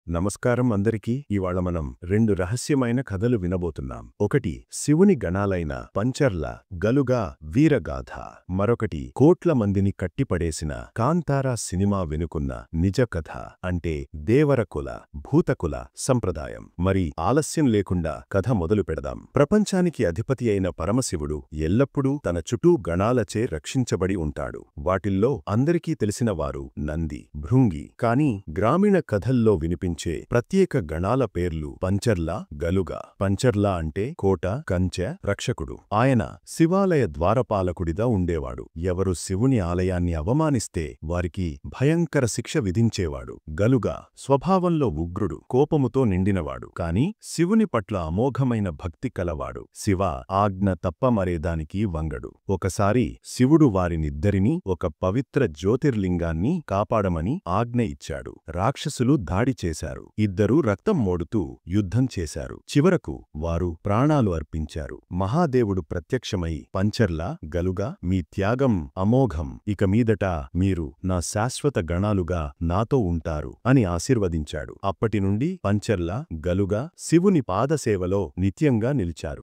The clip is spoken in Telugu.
నమస్కారం అందరికీ. ఇవాళ మనం రెండు రహస్యమైన కథలు వినబోతున్నాం. ఒకటి శివుని గణాలైన పంచర్ల, గలుగ, వీరగాథ. మరొకటి కోట్ల మందిని కట్టిపడేసిన కాంతారా సినిమా వెనుకున్న నిజ కథ, అంటే దేవరకుల, భూతకుల సంప్రదాయం. మరి ఆలస్యం లేకుండా కథ మొదలు పెడదాం. ప్రపంచానికి అధిపతి అయిన పరమశివుడు ఎల్లప్పుడూ తన చుట్టూ గణాలచే రక్షించబడి ఉంటాడు. వాటిల్లో అందరికీ తెలిసిన వారు నంది, భృంగి. కాని గ్రామీణ కథల్లో వినిపించే ప్రత్యేక గణాల పేర్లు పంచర్ల, గలుగ. పంచర్ల అంటే కోట, కంచె, రక్షకుడు. ఆయన శివాలయ ద్వారపాలకుడిగా ఉండేవాడు. ఎవరు శివుని ఆలయాన్ని అవమానిస్తే వారికి భయంకర శిక్ష విధించేవాడు. గలుగ స్వభావంలో ఉగ్రుడు, కోపముతో నిండినవాడు. కాని శివుని పట్ల అమోఘమైన భక్తి కలవాడు. శివ ఆజ్ఞ తప్ప మరేదానికి వంగడు. ఒకసారి శివుడు వారినిద్దరినీ ఒక పవిత్ర జ్యోతిర్లింగాన్ని కాపాడమని ఆజ్ఞ ఇచ్చాడు. రాక్షసులు దాడి చేశారు. ఇద్దరూ రక్తం మోడుతూ యుద్ధం చేశారు. చివరకు వారు ప్రాణాలు అర్పించారు. మహాదేవుడు ప్రత్యక్షమై, పంచర్ల, గలుగ, మీ త్యాగం అమోఘం. ఇక మీదట మీరు నా శాశ్వత గణాలుగా నాతో ఉంటారు అని ఆశీర్వదించాడు. అప్పటినుండి పంచర్ల, గలుగ శివుని పాదసేవలో నిత్యంగా నిలిచారు.